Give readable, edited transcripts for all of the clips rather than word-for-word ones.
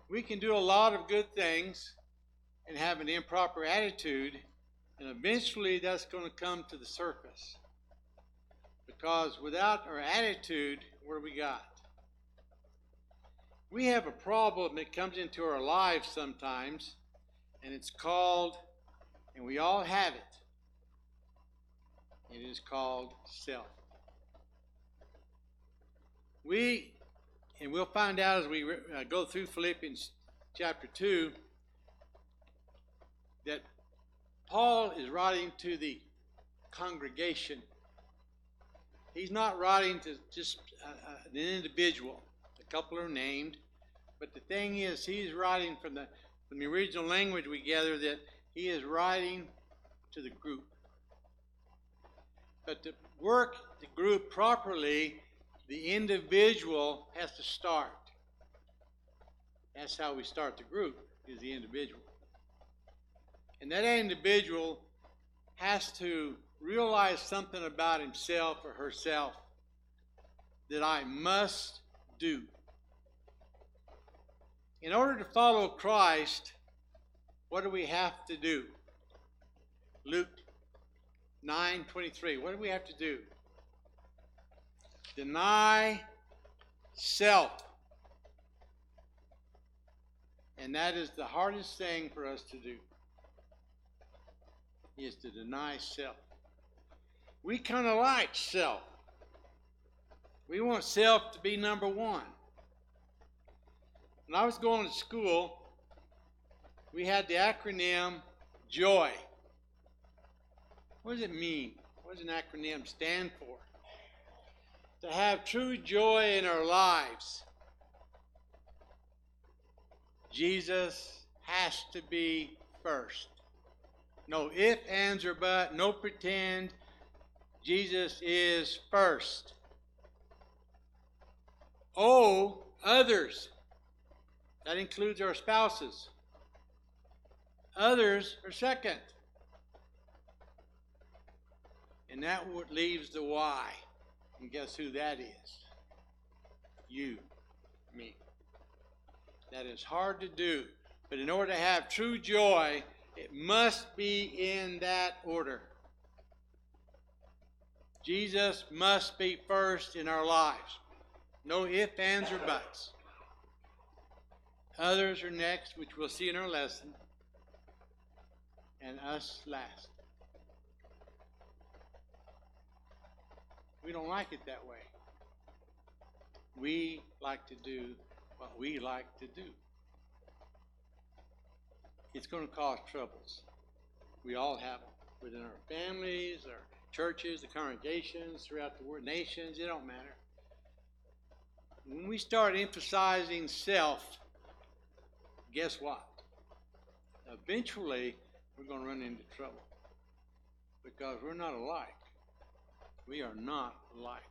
We can do a lot of good things and have an improper attitude, and eventually that's going to come to the surface. Because without our attitude, what do we got? We have a problem that comes into our lives sometimes, and it's called, and we all have it, it is called self. And we'll find out as we go through Philippians chapter 2, that Paul is writing to the congregation. He's not writing to just an individual. A couple are named. But the thing is, he's writing from the original language we gather that he is writing to the group. But to work the group properly, the individual has to start. That's how we start the group, is the individual. And that individual has to realize something about himself or herself that I must do. In order to follow Christ, what do we have to do? Luke 9:23. What do we have to do? Deny self. And that is the hardest thing for us to do, is to deny self. We kind of like self. We want self to be number one. When I was going to school, we had the acronym JOY. What does it mean? What does an acronym stand for? To have true joy in our lives, Jesus has to be first. No ifs, ands, or buts, no pretend. Jesus is first. O, others. That includes our spouses. Others are second. And that leaves the why. And guess who that is? You, me. That is hard to do. But in order to have true joy, it must be in that order. Jesus must be first in our lives. No ifs, ands, or buts. Others are next, which we'll see in our lesson. And us last. We don't like it that way. We like to do what we like to do. It's going to cause troubles. We all have them. Within our families, our churches, the congregations, throughout the world, nations, it don't matter. When we start emphasizing self, guess what? Eventually, we're going to run into trouble. Because we're not alike. We are not alike.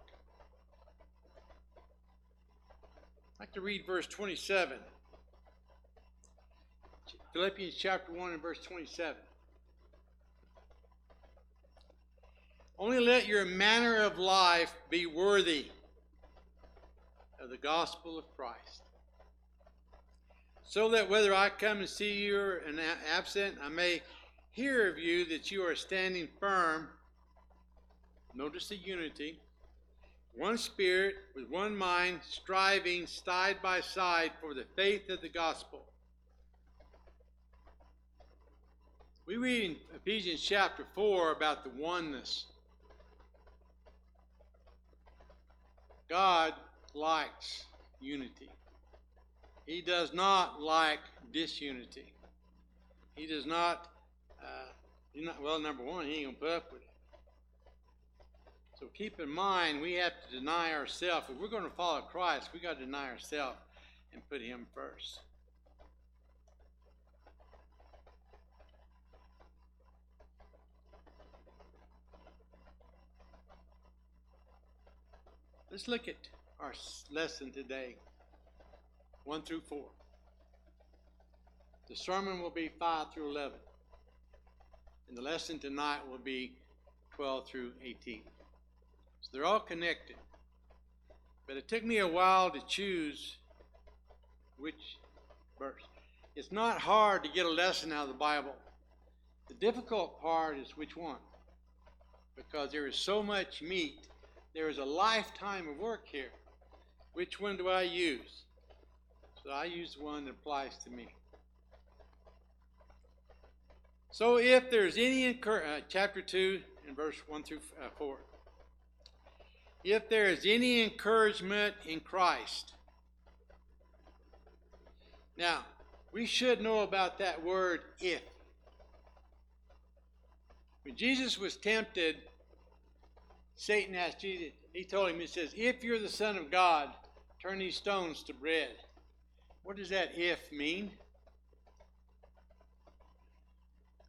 I'd like to read verse 27. Philippians chapter 1 and verse 27. Only let your manner of life be worthy of the gospel of Christ, so that whether I come and see you or am absent, I may hear of you that you are standing firm. Notice the unity. One spirit, with one mind, striving side by side for the faith of the gospel. We read in Ephesians chapter 4 about the oneness. God likes unity. He does not like disunity. He does not, well, number one, he ain't going to put up with it. So keep in mind, we have to deny ourselves. If we're going to follow Christ, we got to deny ourselves and put him first. Let's look at our lesson today, 1 through 4. The sermon will be 5 through 11. And the lesson tonight will be 12 through 18. So they're all connected. But it took me a while to choose which verse. It's not hard to get a lesson out of the Bible. The difficult part is which one? Because there is so much meat. There is a lifetime of work here. Which one do I use? So I use the one that applies to me. So if there's any, chapter 2 and verse 1 through 4. If there is any encouragement in Christ. Now, we should know about that word if. When Jesus was tempted, Satan asked Jesus, he told him, he says, if you're the Son of God, turn these stones to bread. What does that if mean?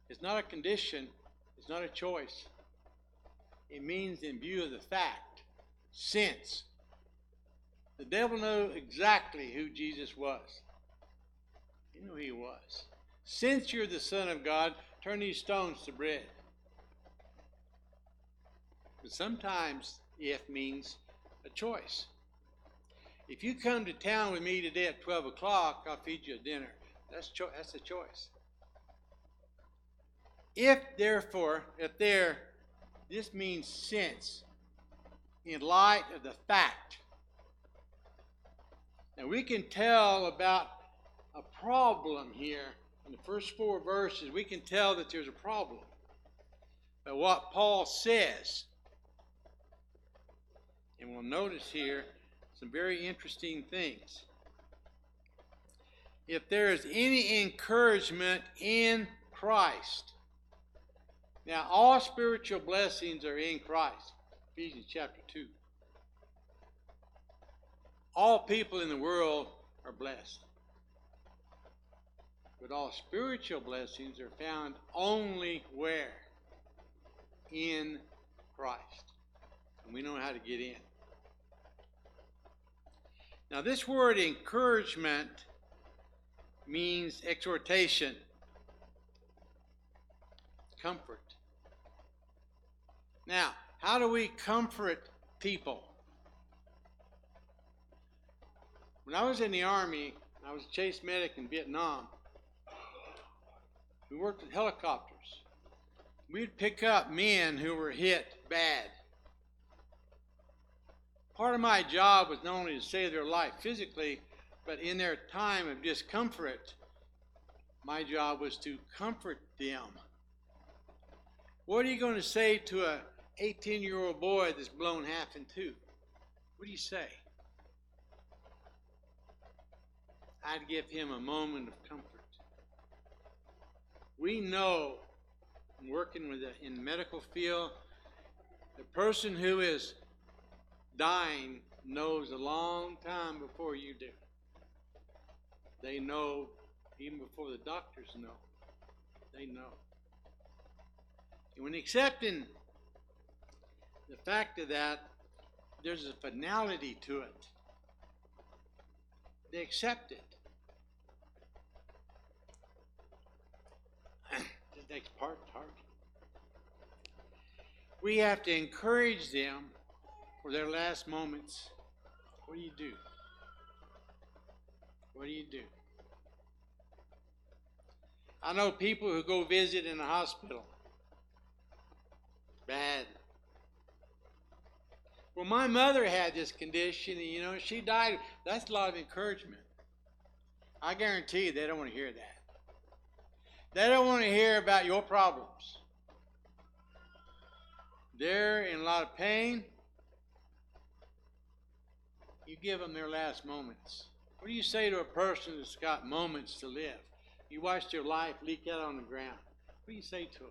It's not a condition. It's not a choice. It means in view of the fact, since. The devil knew exactly who Jesus was. He knew who he was. Since you're the Son of God, turn these stones to bread. But sometimes if means a choice. If you come to town with me today at 12 o'clock, I'll feed you a dinner. That's a choice. If, therefore, this means since, in light of the fact. Now we can tell about a problem here. In the first 4 verses, we can tell that there's a problem. But what Paul says, and we'll notice here some very interesting things. If there is any encouragement in Christ. Now, all spiritual blessings are in Christ. Ephesians chapter 2. All people in the world are blessed. But all spiritual blessings are found only where? In Christ. And we know how to get in. Now, this word encouragement means exhortation, comfort. Now, how do we comfort people? When I was in the Army, I was a chase medic in Vietnam. We worked with helicopters. We'd pick up men who were hit bad. Part of my job was not only to save their life physically, but in their time of discomfort, my job was to comfort them. What are you going to say to a 18-year-old boy that's blown half in two? What do you say? I'd give him a moment of comfort. We know, working in the medical field, the person who is dying knows a long time before you do. They know even before the doctors know. They know. And when accepting the fact of that, there's a finality to it. They accept it. The next part's hard. We have to encourage them for their last moments. What do you do? What do you do? I know people who go visit in a hospital. Bad. Well, my mother had this condition, and she died. That's a lot of encouragement. I guarantee you they don't want to hear that. They don't want to hear about your problems. They're in a lot of pain. You give them their last moments. What do you say to a person that's got moments to live? You watch their life leak out on the ground. What do you say to them?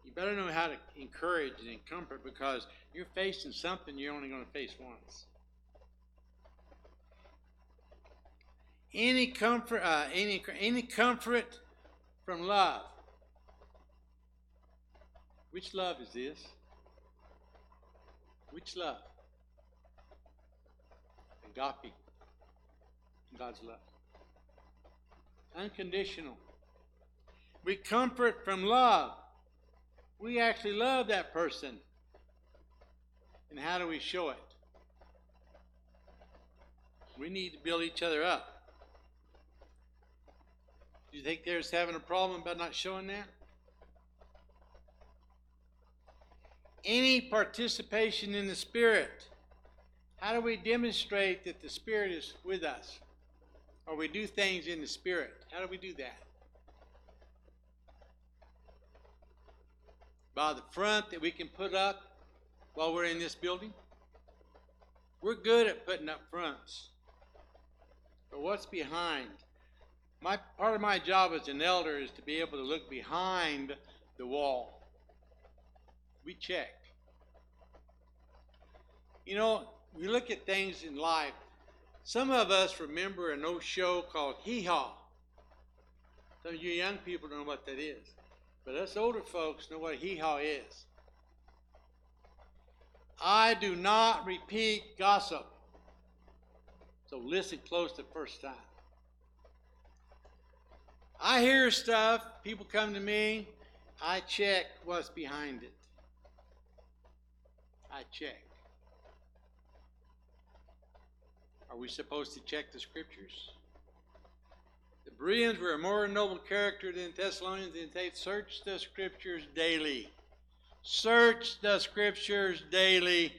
You better know how to encourage and comfort, because you're facing something you're only going to face once. Any comfort from love. Which love is this? Which love? Agape. God's love. Unconditional. We comfort from love. We actually love that person. And how do we show it? We need to build each other up. Do you think they're having a problem about not showing that? Any participation in the Spirit. How do we demonstrate that the Spirit is with us? Or we do things in the Spirit? How do we do that? By the front that we can put up while we're in this building? We're good at putting up fronts. But what's behind? Part of my job as an elder is to be able to look behind the wall. We check. You know, we look at things in life. Some of us remember an old show called Hee Haw. Some of you young people don't know what that is. But us older folks know what Hee Haw is. I do not repeat gossip. So listen close the first time. I hear stuff, people come to me, I check what's behind it. I check. Are we supposed to check the Scriptures? The Bereans were a more noble character than Thessalonians, and they searched the Scriptures daily. Search the Scriptures daily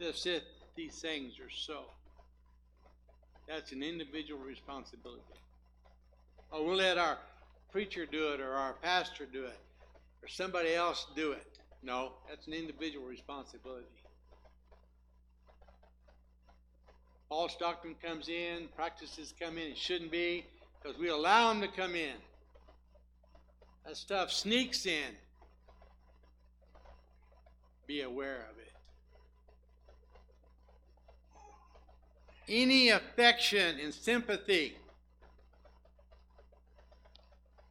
to see if these things are so. That's an individual responsibility. Or we'll let our preacher do it, or our pastor do it, or somebody else do it. No, that's an individual responsibility. False doctrine comes in, practices come in, it shouldn't be, because we allow them to come in. That stuff sneaks in. Be aware of it. Any affection and sympathy.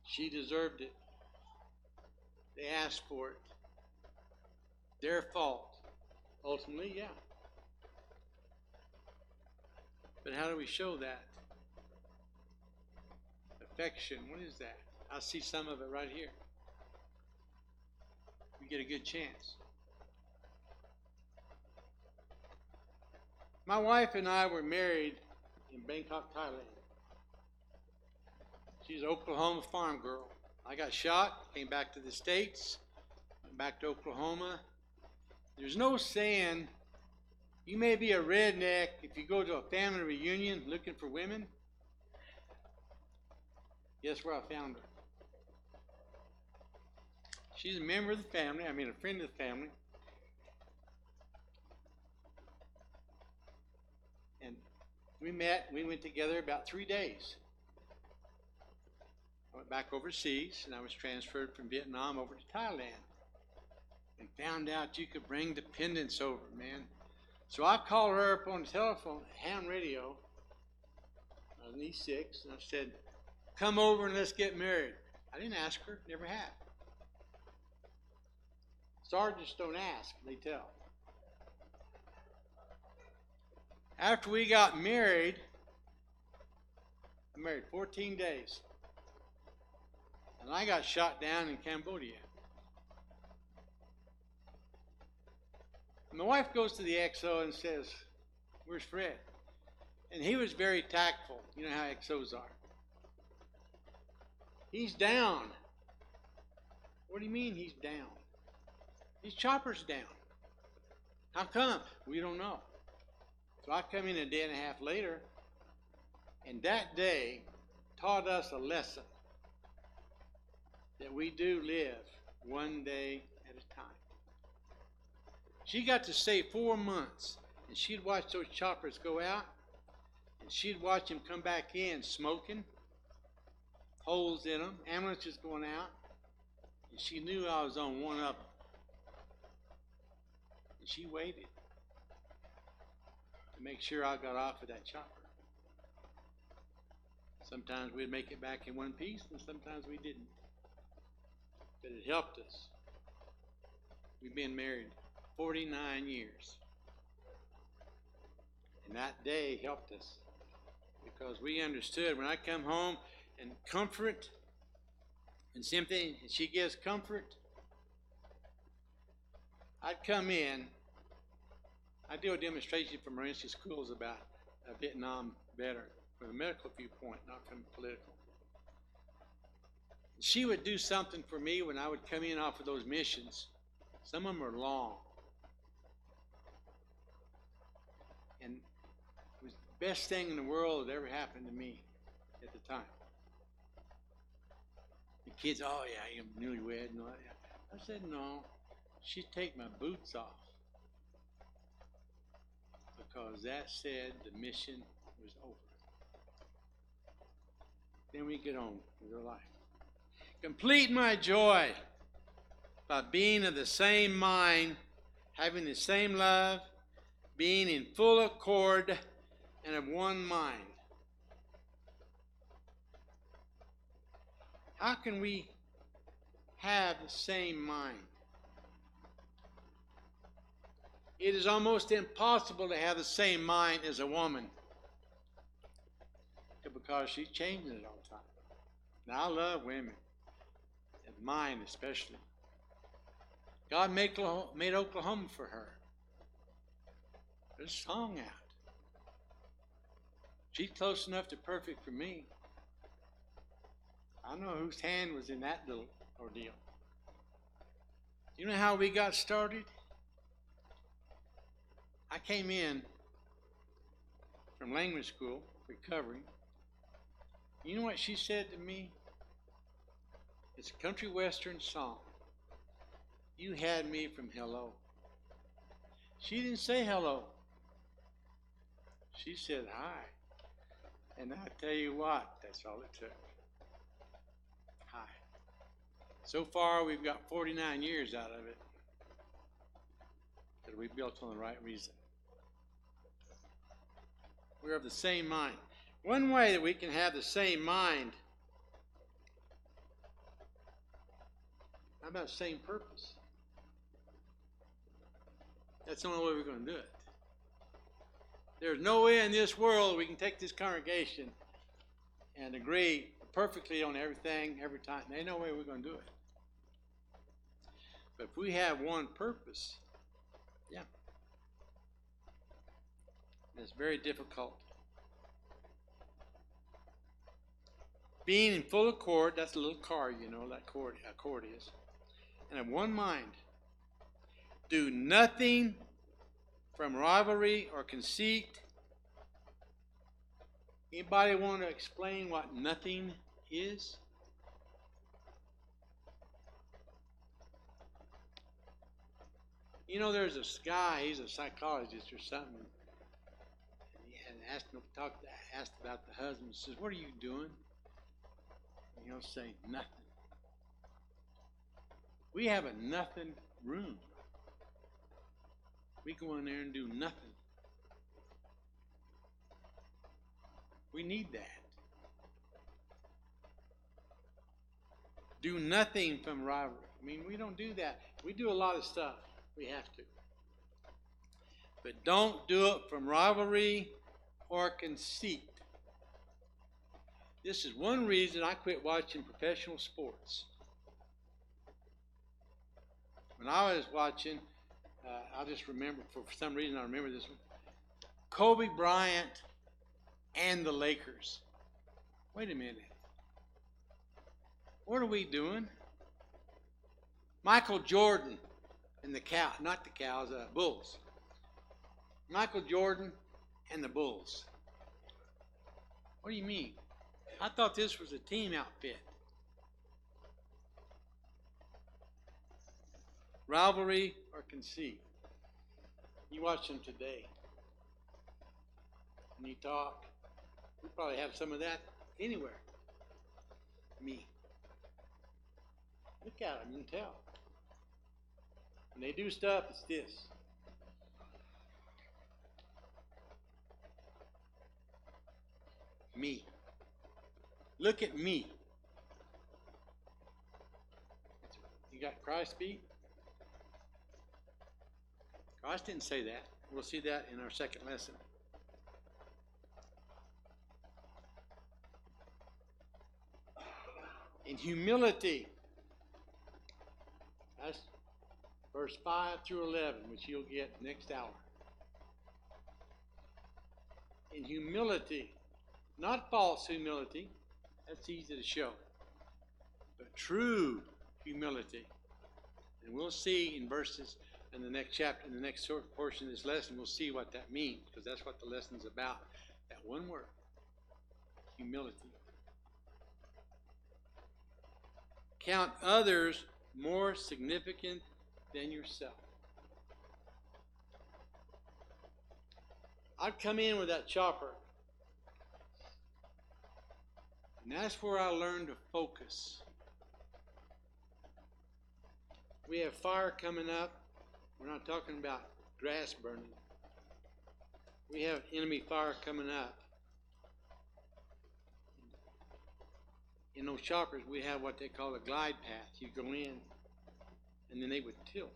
She deserved it. They asked for it. Their fault. Ultimately, yeah. But how do we show that? Affection, what is that? I see some of it right here. We get a good chance. My wife and I were married in Bangkok, Thailand. She's an Oklahoma farm girl. I got shot, came back to the States, went back to Oklahoma. There's no saying, you may be a redneck if you go to a family reunion looking for women. Guess where I found her? She's a member of the family, a friend of the family. And we went together about 3 days. I went back overseas, and I was transferred from Vietnam over to Thailand. And found out you could bring dependents over, man. So I called her up on the telephone, ham radio. I was in E6, and I said, come over and let's get married. I didn't ask her, never have. Sergeants don't ask, they tell. After we got married, I married 14 days. And I got shot down in Cambodia. My wife goes to the XO and says, where's Fred? And he was very tactful. You know how XOs are. He's down. What do you mean he's down? His chopper's down. How come? We don't know. So I come in a day and a half later, and that day taught us a lesson that we do live one day at a time. She got to stay 4 months, and she'd watch those choppers go out, and she'd watch them come back in smoking, holes in them, ambulances going out, and she knew I was on one of them. And she waited to make sure I got off of that chopper. Sometimes we'd make it back in one piece, and sometimes we didn't. But it helped us. We've been married 49 years. And that day helped us because we understood when I come home and comfort and sympathy, and she gives comfort, I'd come in. I do a demonstration for Marine schools about a Vietnam veteran from a medical viewpoint, not from political. She would do something for me when I would come in off of those missions. Some of them are long. And it was the best thing in the world that ever happened to me at the time. The kids, oh yeah, I'm newlywed and all that. I said, no, she'd take my boots off. Because that said the mission was over. Then we get on with our life. Complete my joy by being of the same mind, having the same love, being in full accord and of one mind. How can we have the same mind? It is almost impossible to have the same mind as a woman because she changes it all the time. Now, I love women, and mine especially. God made Oklahoma for her. There's a song out. She's close enough to perfect for me. I know whose hand was in that little ordeal. You know how we got started? I came in from language school, recovering. You know what she said to me? It's a country western song. You had me from hello. She didn't say hello. She said hi. And I tell you what, that's all it took. Hi. So far, we've got 49 years out of it that we built on the right reason. We're of the same mind. One way that we can have the same mind, how about the same purpose? That's the only way we're going to do it. There's no way in this world we can take this congregation and agree perfectly on everything, every time. There's no way we're going to do it. But if we have one purpose, yeah, it's very difficult. Being in full accord, that's a little car, you know, that accord is. And of one mind. Do nothing from rivalry or conceit. Anybody want to explain what nothing is? You know, there's this guy, he's a psychologist or something, and asked about the husband. He says, what are you doing? And he'll say, nothing. We have a nothing room. We go in there and do nothing. We need that. Do nothing from rivalry. I mean, we don't do that. We do a lot of stuff. We have to. But don't do it from rivalry or conceit. This is one reason I quit watching professional sports. When I was watching, I just remember, for some reason I remember this one, Kobe Bryant and the Lakers. Wait a minute. What are we doing? Michael Jordan and the Bulls. Michael Jordan and the Bulls. What do you mean? I thought this was a team outfit. Rivalry or conceit. You watch them today. And you talk. We probably have some of that anywhere. Me. Look at them, you can tell. When they do stuff, it's this. Me. Look at me. You got Christ's feet? Christ didn't say that. We'll see that in our second lesson. In humility. That's verse 5 through 11, which you'll get next hour. In humility. Not false humility. That's easy to show. but true humility. And we'll see in verses in the next chapter, in the next short portion of this lesson, we'll see what that means, because that's what the lesson is about. That one word, humility. Count others more significant than yourself. I'd come in with that chopper, and that's where I learned to focus. We have fire coming up. We're not talking about grass burning. We have enemy fire coming up. In those choppers, we have what they call a glide path. You go in, and then they would tilt.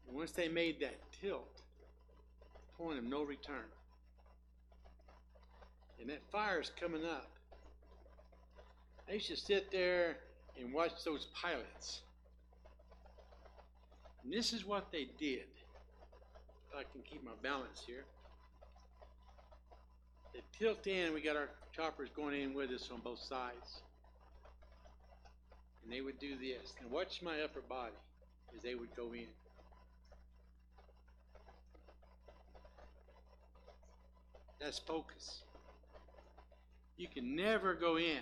And once they made that tilt, point of no return. And that fire is coming up. I used to sit there and watch those pilots. And this is what they did. If I can keep my balance here. They tilt in, we got our choppers going in with us on both sides. And they would do this. And watch my upper body as they would go in. That's focus. You can never go in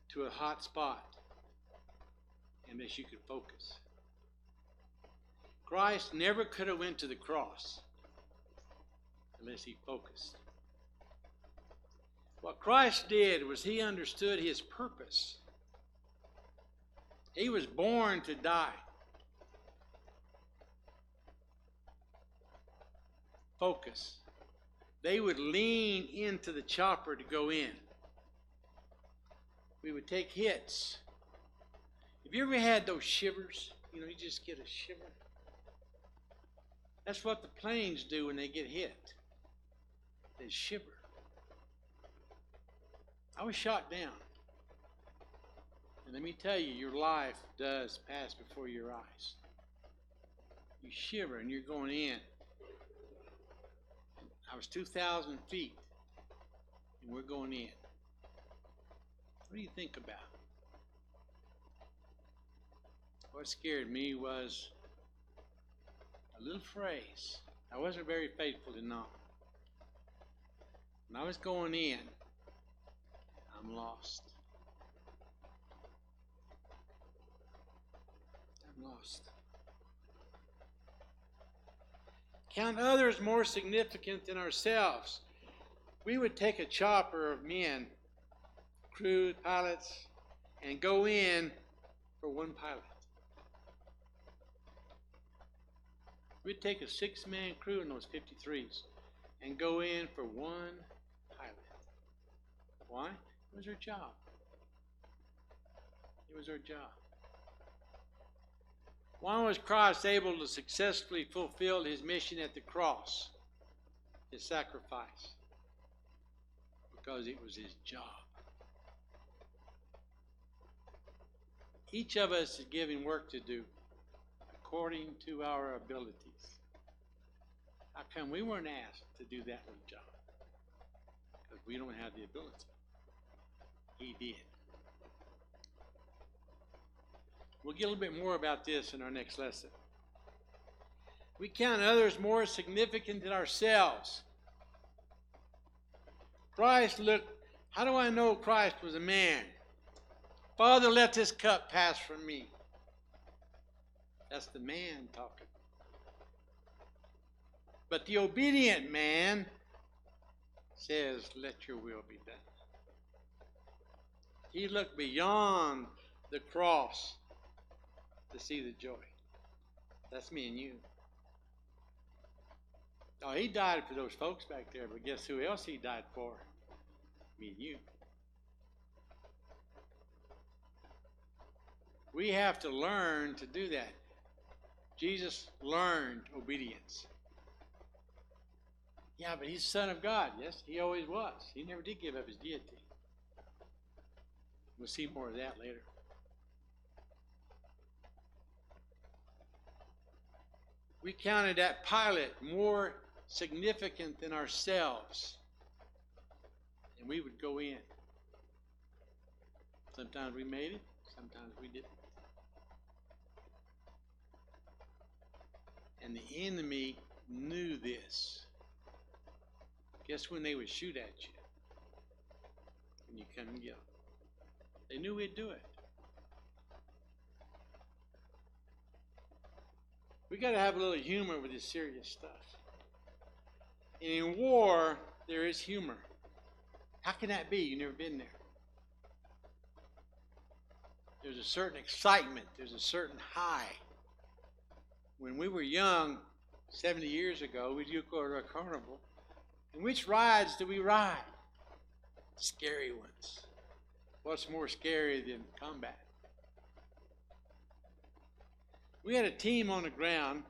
to a hot spot unless you can focus. Christ never could have went to the cross unless he focused. What Christ did was he understood his purpose. He was born to die. Focus. They would lean into the chopper to go in. We would take hits. Have you ever had those shivers? You know, you just get a shiver. That's what the planes do when they get hit. They shiver. I was shot down. And let me tell you, your life does pass before your eyes. You shiver and you're going in. I was 2,000 feet, and we're going in. What do you think about? What scared me was a little phrase. I wasn't very faithful to know. When I was going in, I'm lost. I'm lost. Count others more significant than ourselves. We would take a chopper of men, crew, pilots, and go in for one pilot. We'd take a 6-man crew in those 53s and go in for one pilot. Why? It was our job. It was our job. Why was Christ able to successfully fulfill his mission at the cross, his sacrifice? Because it was his job. Each of us is given work to do according to our abilities. How come we weren't asked to do that one job? Because we don't have the ability. He did. We'll get a little bit more about this in our next lesson. We count others more significant than ourselves. Christ looked, how do I know Christ was a man? Father, let this cup pass from me. That's the man talking. But the obedient man says, let your will be done. He looked beyond the cross to see the joy. That's me and you. Oh, he died for those folks back there, but guess who else he died for? Me and you. We have to learn to do that. Jesus learned obedience. Yeah, but he's Son of God. Yes, he always was. He never did give up his deity. We'll see more of that later. We counted that pilot more significant than ourselves. And we would go in. Sometimes we made it, sometimes we didn't. And the enemy knew this. Guess when they would shoot at you? When you couldn't get them. They knew we'd do it. We got to have a little humor with this serious stuff. And in war, there is humor. How can that be? You've never been there. There's a certain excitement. There's a certain high. When we were young, 70 years ago, we'd go to a carnival. And which rides do we ride? Scary ones. What's more scary than combat? We had a team on the ground,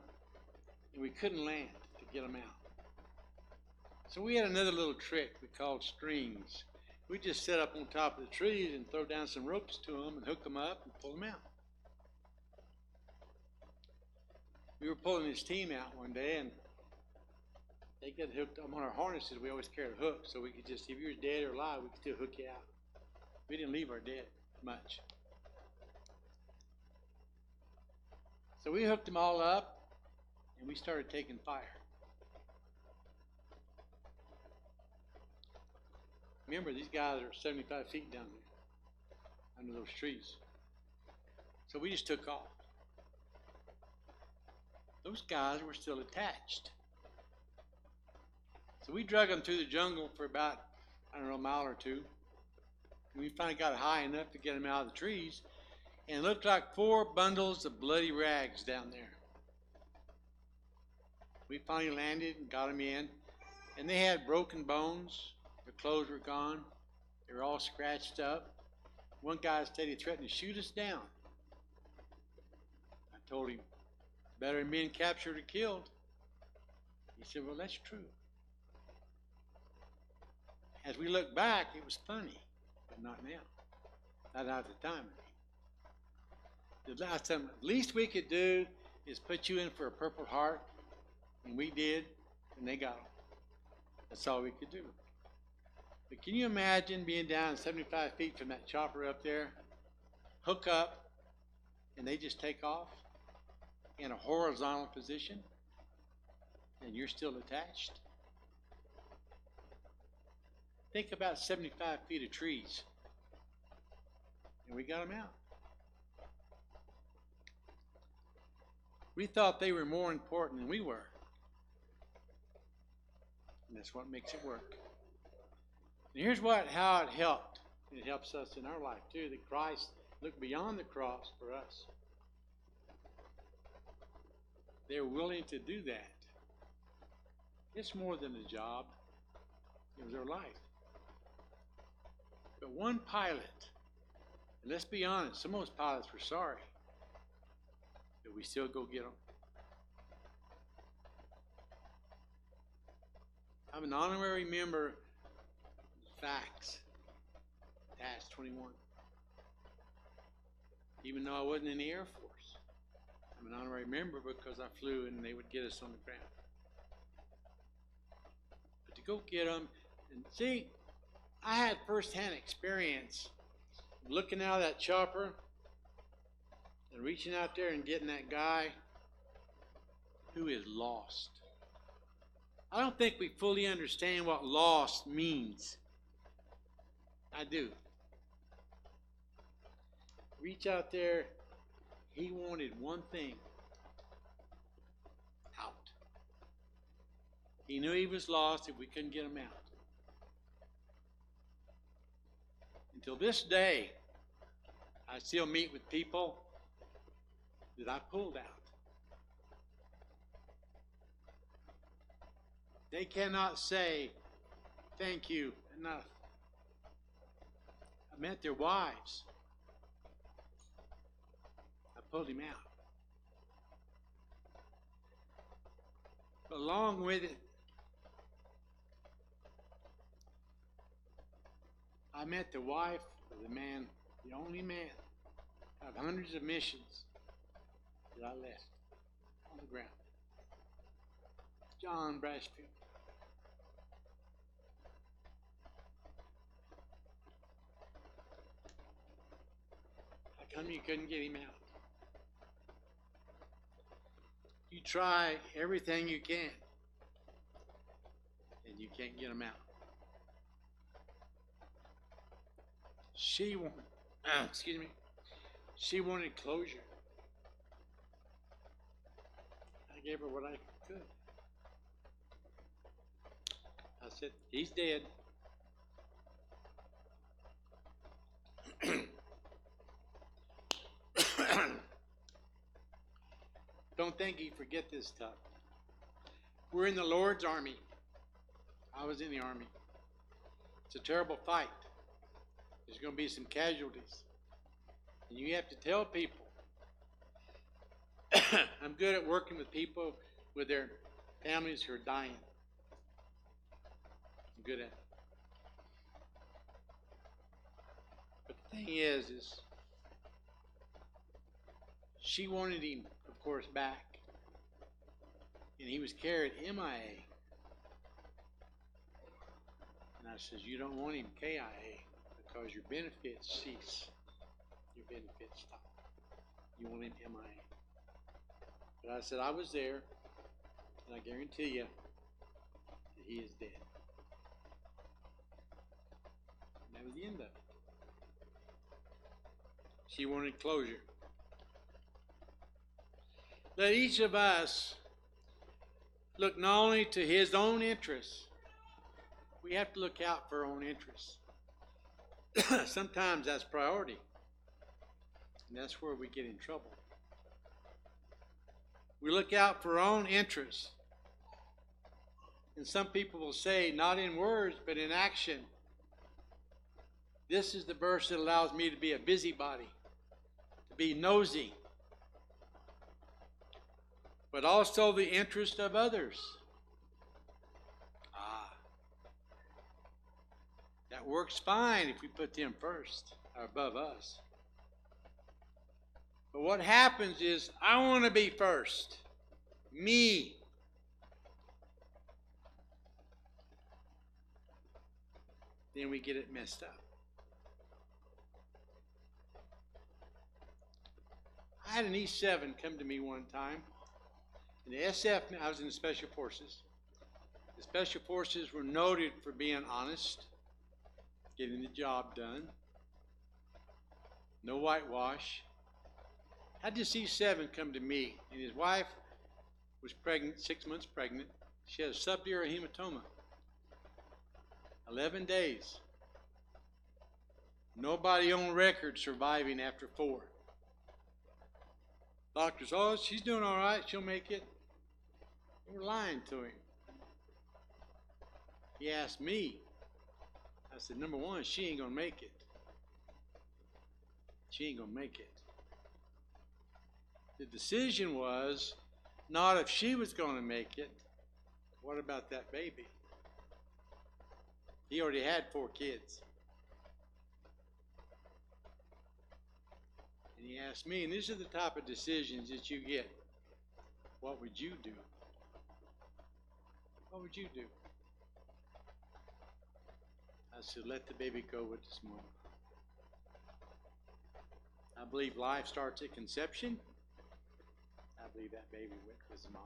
and we couldn't land to get them out. So we had another little trick we called strings. We just set up on top of the trees and throw down some ropes to them and hook them up and pull them out. We were pulling this team out one day, and they got hooked on our harnesses. We always carried a hook, so we could just, if you were dead or alive, we could still hook you out. We didn't leave our dead much. So we hooked them all up, and we started taking fire. Remember, these guys are 75 feet down there, under those trees. So we just took off. Those guys were still attached. So we drug them through the jungle for about, a mile or two. And we finally got high enough to get them out of the trees. And it looked like 4 bundles of bloody rags down there. We finally landed and got them in. And they had broken bones. Their clothes were gone. They were all scratched up. One guy said he threatened to shoot us down. I told him, better than being captured or killed. He said, well, that's true. As we look back, it was funny, but not now. Not at the time. The last time, the least we could do is put you in for a Purple Heart, and we did, and they got them. That's all we could do. But can you imagine being down 75 feet from that chopper up there, hook up, and they just take off in a horizontal position, and you're still attached? Think about 75 feet of trees, and we got them out. We thought they were more important than we were, and that's what makes it work. And here's how it helped. It helps us in our life too, that Christ looked beyond the cross for us. They're willing to do that. It's more than a job. It was their life. But one pilot, and let's be honest, some of those pilots were sorry, but we still go get them. I'm an honorary member of FACS, Task 21. Even though I wasn't in the Air Force, I'm an honorary member because I flew and they would get us on the ground. But to go get them, and see, I had firsthand experience looking out of that chopper and reaching out there and getting that guy who is lost. I don't think we fully understand what lost means. I do. Reach out there. He wanted one thing. Out. He knew he was lost if we couldn't get him out. Until this day, I still meet with people that I pulled out. They cannot say thank you enough. I met their wives. I pulled him out. But along with it, I met the wife of the man, the only man out of hundreds of missions that I left on the ground. John Brashfield. How come you couldn't get him out? You try everything you can, and you can't get him out. She wanted closure. I gave her what I could. I said, he's dead. Don't think you forget this stuff. We're in the Lord's army. I was in the army. It's a terrible fight. There's going to be some casualties. And you have to tell people. I'm good at working with people with their families who are dying. I'm good at it. But the thing is she wanted him, of course, back. And he was carried MIA. And I says, you don't want him KIA because your benefits cease. Your benefits stop. You want him MIA. But I said, I was there, and I guarantee you that he is dead. And that was the end of it. She wanted closure. Let each of us look not only to his own interests, we have to look out for our own interests. Sometimes that's priority. And that's where we get in trouble. We look out for our own interests. And some people will say, not in words, but in action, this is the verse that allows me to be a busybody, to be nosy, but also the interest of others. That works fine if we put them first or above us. But what happens is, I want to be first. Me. Then we get it messed up. I had an E7 come to me one time. In the SF, I was in the Special Forces. The Special Forces were noted for being honest, getting the job done, no whitewash. Had this E7 come to me, and his wife was pregnant, 6 months pregnant. She had a subdural hematoma. 11 days. Nobody on record surviving after 4. Doctors, oh, she's doing all right, she'll make it. They were lying to him. He asked me. I said, number one, she ain't going to make it. She ain't going to make it. The decision was not if she was going to make it. What about that baby? He already had 4 kids. And he asked me, and these are the type of decisions that you get. What would you do? What would you do? I said, let the baby go with this mom. I believe life starts at conception. I believe that baby went with his mom.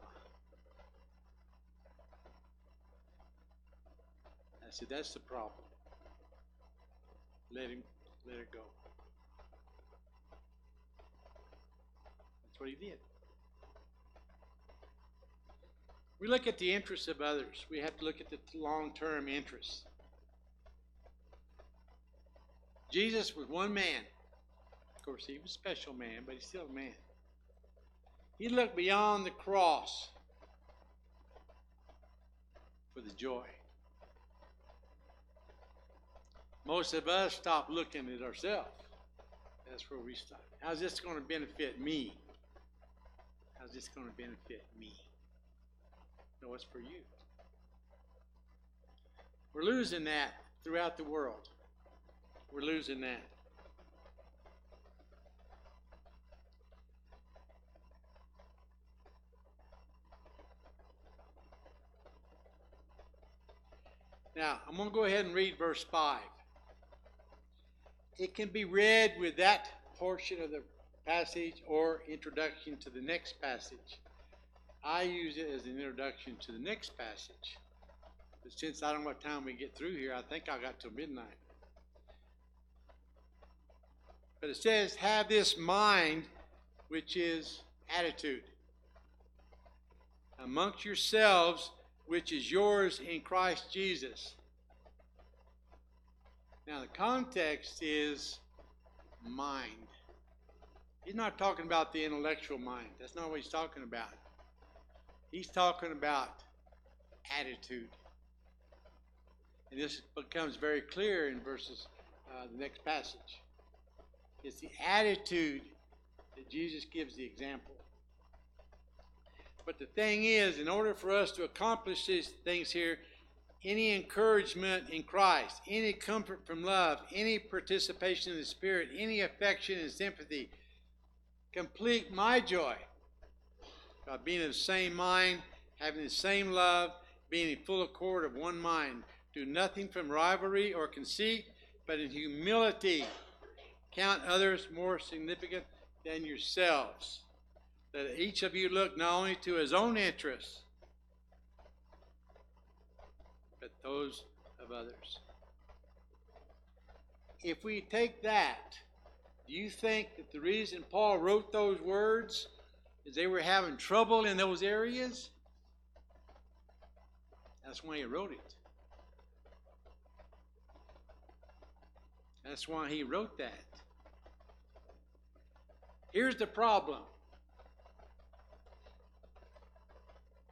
I said, that's the problem. Let her go. That's what he did. We look at the interests of others. We have to look at the long-term interests. Jesus was one man. Of course, he was a special man, but he's still a man. He looked beyond the cross for the joy. Most of us stop looking at ourselves. That's where we stop. How's this going to benefit me? How's this going to benefit me? No, it's for you. We're losing that throughout the world. We're losing that. Now, I'm going to go ahead and read verse 5. It can be read with that portion of the passage or introduction to the next passage. I use it as an introduction to the next passage. But since I don't know what time we get through here, I think I got till midnight. But it says, have this mind, which is attitude, amongst yourselves, which is yours in Christ Jesus. Now the context is mind. He's not talking about the intellectual mind. That's not what he's talking about. He's talking about attitude. And this becomes very clear in the next passage. It's the attitude that Jesus gives the example. But the thing is, in order for us to accomplish these things here, any encouragement in Christ, any comfort from love, any participation in the Spirit, any affection and sympathy, complete my joy by being of the same mind, having the same love, being in full accord of one mind. Do nothing from rivalry or conceit, but in humility count others more significant than yourselves. That each of you look not only to his own interests, but those of others. If we take that, do you think that the reason Paul wrote those words is they were having trouble in those areas? That's why he wrote it. That's why he wrote that. Here's the problem.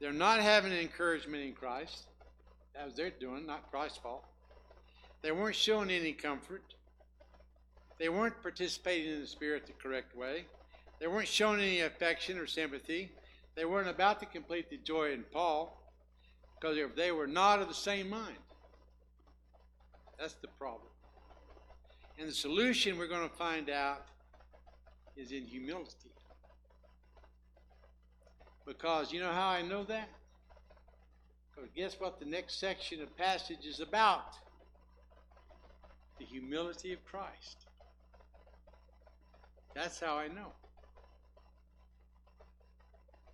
They're not having encouragement in Christ. That was their doing, not Christ's fault. They weren't showing any comfort. They weren't participating in the Spirit the correct way. They weren't showing any affection or sympathy. They weren't about to complete the joy in Paul because they were not of the same mind. That's the problem. And the solution we're going to find out is in humility. Because you know how I know that? Because guess what the next section of passage is about? The humility of Christ. That's how I know.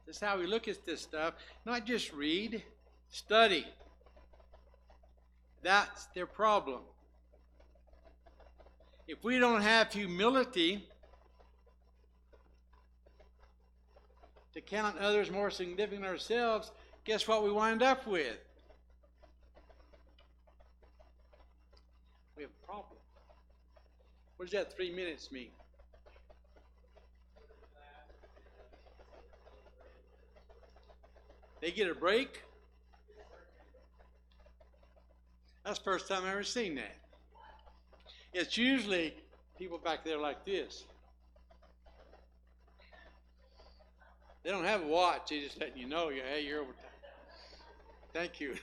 That's how we look at this stuff. Not just read, study. That's their problem. If we don't have humility to count others more significant than ourselves, guess what we wind up with? We have a problem. What does that 3 minutes mean? They get a break? That's the first time I've ever seen that. It's usually people back there like this. They don't have a watch. They just letting you know, hey, you're over time. Thank you.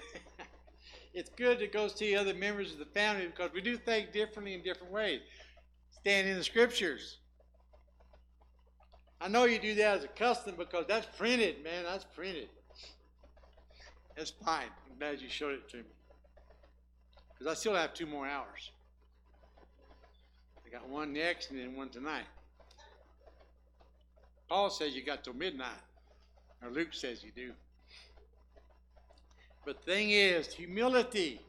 It's good to go see other members of the family because we do think differently in different ways. Stand in the Scriptures. I know you do that as a custom because that's printed, man. That's printed. That's fine. I'm glad you showed it to me. Because I still have 2 more hours. I got one next and then one tonight. Paul says you got till midnight. Or Luke says you do. But the thing is, humility.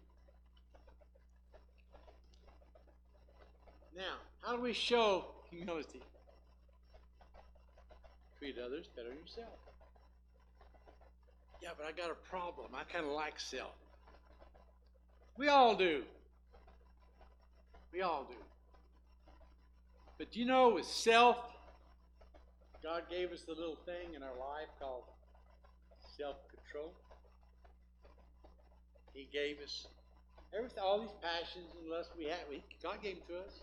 Now, how do we show humility? Treat others better than yourself. Yeah, but I got a problem. I kind of like self. We all do. We all do. But you know, with self, God gave us the little thing in our life called self-control. He gave us everything, all these passions and lusts we have. God gave them to us.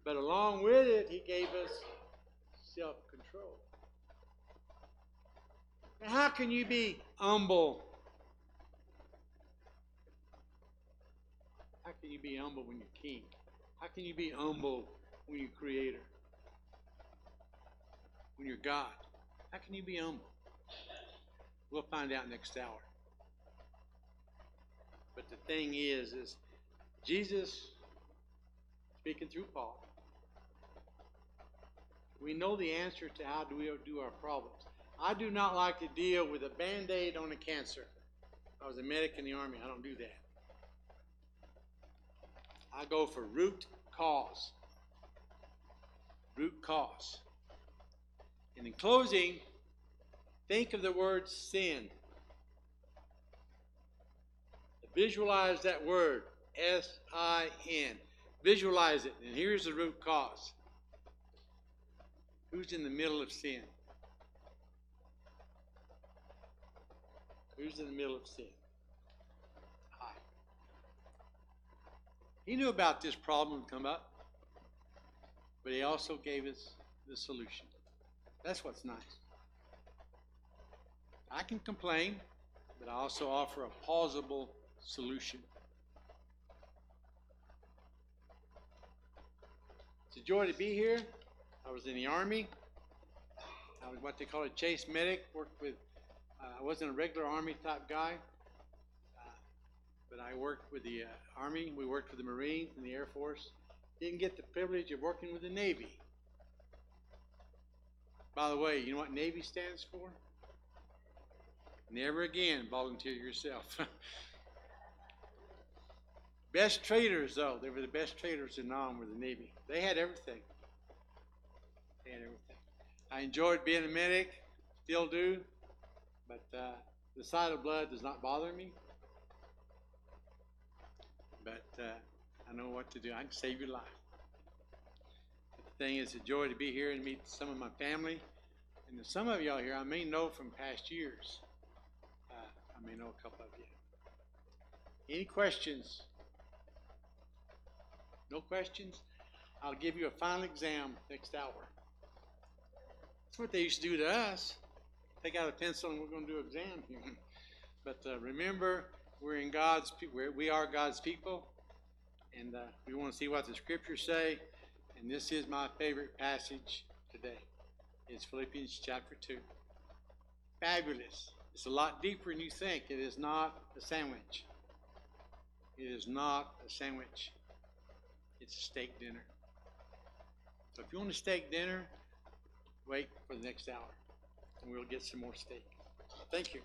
But along with it, He gave us self-control. Now, how can you be humble? How can you be humble when you're king? How can you be humble when you're creator? When you're God? How can you be humble? We'll find out next hour. But the thing is Jesus, speaking through Paul, We know the answer to how do we do our problems. I do not like to deal with a Band-Aid on a cancer. I was a medic in the Army. I don't do that. I go for root cause. Root cause. And in closing, think of the word sin. Visualize that word, S-I-N. Visualize it, and here's the root cause. Who's in the middle of sin? Who's in the middle of sin? I. He knew about this problem come up, but he also gave us the solution. That's what's nice. I can complain, but I also offer a plausible solution. It's a joy to be here. I was in the Army. I was what they call a chase medic. Worked with, I wasn't a regular Army type guy, but I worked with the Army. We worked with the Marines and the Air Force. Didn't get the privilege of working with the Navy. By the way, you know what Navy stands for? Never again volunteer yourself. Best traders, though. They were the best traders in Nam, were the Navy. They had everything. They had everything. I enjoyed being a medic, still do, but the sight of blood does not bother me. But I know what to do. I can save your life. But the thing is, it's a joy to be here and meet some of my family. And some of y'all here I may know from past years. I may know a couple of you. Any questions? No questions? I'll give you a final exam next hour. That's what they used to do to us. Take out a pencil and we're going to do an exam here. But remember, we're in God's people. We are God's people, and we want to see what the Scriptures say. And this is my favorite passage today. It's Philippians chapter 2. Fabulous. It's a lot deeper than you think. It is not a sandwich. It is not a sandwich. It's a steak dinner. So if you want a steak dinner, wait for the next hour, and we'll get some more steak. Thank you.